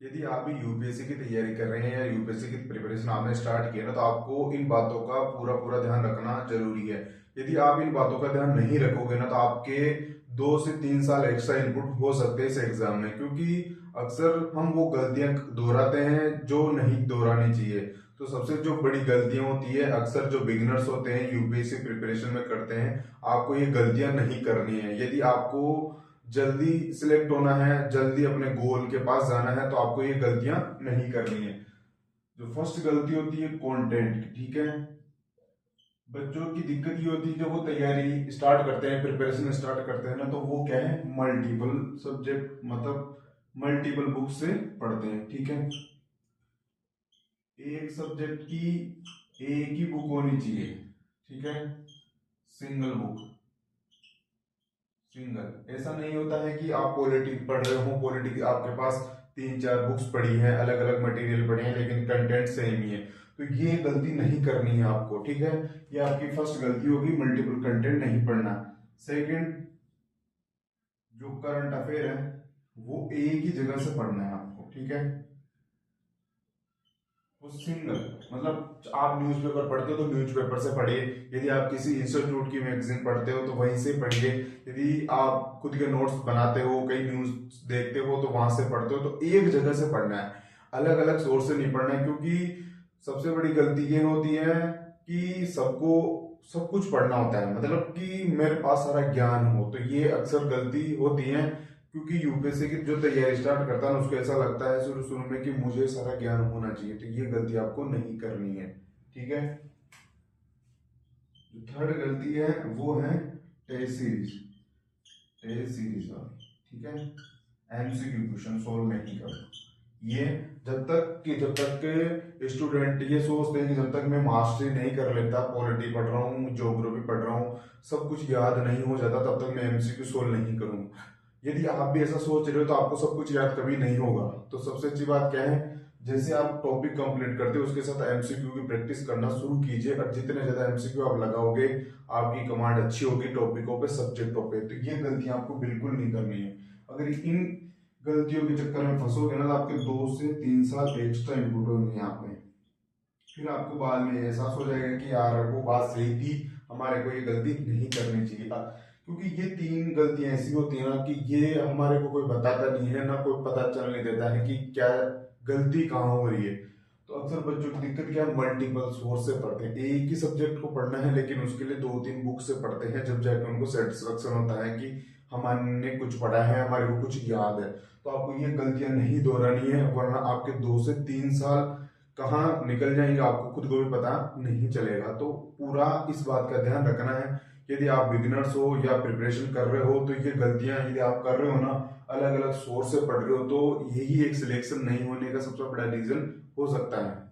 यदि आप भी यूपीएससी की तैयारी कर रहे हैं या यूपीएससी की प्रिपरेशन आपने स्टार्ट किया ना, तो आपको इन बातों का पूरा पूरा ध्यान रखना जरूरी है। यदि आप इन बातों का ध्यान नहीं रखोगे ना, तो आपके 2 से 3 साल एक्स्ट्रा इनपुट हो सकते हैं इस एग्जाम में, क्योंकि अक्सर हम वो गलतियां दोहराते हैं जो नहीं दोहरानी चाहिए। तो सबसे जो बड़ी गलतियां होती है, अक्सर जो बिगिनर्स होते हैं यूपीएससी प्रिपरेशन में करते हैं, आपको ये गलतियां नहीं करनी है। यदि आपको जल्दी सिलेक्ट होना है, जल्दी अपने गोल के पास जाना है, तो आपको ये गलतियां नहीं करनी है। जो फर्स्ट गलती होती है कंटेंट की, ठीक है। बच्चों की दिक्कत ये होती है जब वो तैयारी स्टार्ट करते हैं, प्रिपरेशन स्टार्ट करते हैं ना, तो वो क्या है, मल्टीपल सब्जेक्ट मतलब मल्टीपल बुक से पढ़ते हैं, ठीक है। एक सब्जेक्ट की एक ही बुक होनी चाहिए, ठीक है। Single book, single. ऐसा नहीं होता है कि आप पॉलिटिक्स पढ़ रहे हो, पॉलिटिक्स आपके पास 3-4 बुक्स पढ़ी हैं, अलग अलग मटेरियल पढ़े हैं, लेकिन कंटेंट सेम ही है। तो ये गलती नहीं करनी है आपको, ठीक है। ये आपकी फर्स्ट गलती होगी, मल्टीपल कंटेंट नहीं पढ़ना। सेकंड, जो करंट अफेयर है वो एक ही जगह से पढ़ना है आपको, ठीक है। वो सिंगल मतलब आप न्यूज़पेपर पढ़ते हो तो न्यूज़पेपर से पढ़िए। यदि आप किसी इंस्टीट्यूट की मैगजीन पढ़ते हो तो वहीं से पढ़िए। यदि आप खुद के नोट्स बनाते हो, कई न्यूज़ देखते हो तो वहां से पढ़ते हो, तो एक जगह से पढ़ना है, अलग अलग सोर्स से नहीं पढ़ना है। क्योंकि सबसे बड़ी गलती ये होती है कि सबको सब कुछ पढ़ना होता है, मतलब कि मेरे पास सारा ज्ञान हो, तो ये अक्सर गलती होती है। क्योंकि यूपीएससी की जो तैयारी स्टार्ट करता है ना, उसको ऐसा लगता है शुरू शुरू में कि मुझे सारा ज्ञान होना चाहिए, तो ये गलती आपको नहीं करनी है, ठीक है। जो थर्ड गलती है वो है टेस्ट सीरीज, टेस्ट सीरीज, ठीक है। एमसीक्यू क्वेश्चन सोल्व नहीं करना। ये जब तक के स्टूडेंट ये सोचते हैं कि जब तक मैं मास्टरी नहीं कर लेता, पॉलिटी पढ़ रहा हूँ, ज्योग्राफी पढ़ रहा हूँ, सब कुछ याद नहीं हो जाता, तब तक मैं एमसीक्यू सोल्व नहीं करूंगा। यदि आप भी ऐसा सोच रहे हो तो आपको सब कुछ याद कभी नहीं होगा। तो सबसे अच्छी बात क्या है, जैसे आप टॉपिक कंप्लीट करते हो उसके साथ एमसीक्यू की प्रैक्टिस करना शुरू कीजिए, और जितने ज्यादा एमसीक्यू आप लगाओगे, आपकी कमांड अच्छी होगी टॉपिकों पे, सब्जेक्टों पे। तो ये गलतियां आपको बिल्कुल नहीं करनी है। अगर इन गलतियों के चक्कर में फंसोगे ना, तो आपके 2 से 3 साल एक्स्ट्रा इनपुट होंगे यहाँ पे। फिर आपको बाद में एहसास हो जाएगा कि यार वो बात सही थी, हमारे को ये गलती नहीं करनी चाहिए था। क्योंकि ये 3 गलतियां ऐसी होती है ना कि ये हमारे को कोई बताता नहीं है ना, कोई पता चल नहीं देता है कि क्या गलती कहाँ हो रही है। तो अक्सर बच्चों की दिक्कत क्या है, मल्टीपल सोर्स से पढ़ते हैं। एक ही सब्जेक्ट को पढ़ना है, लेकिन उसके लिए 2-3 बुक से पढ़ते हैं, जब जाकर उनको सेटिस्फेक्शन होता है कि हमने कुछ पढ़ा है, हमारे को कुछ याद है। तो आपको ये गलतियां नहीं दोहरानी है, वरना आपके 2 से 3 साल कहाँ निकल जाएंगे आपको खुद को भी पता नहीं चलेगा। तो पूरा इस बात का ध्यान रखना है। यदि आप बिगिनर्स हो या प्रिपरेशन कर रहे हो, तो ये गलतियां यदि आप कर रहे हो ना, अलग अलग सोर्स से पढ़ रहे हो, तो यही एक सिलेक्शन नहीं होने का सबसे बड़ा रीजन हो सकता है।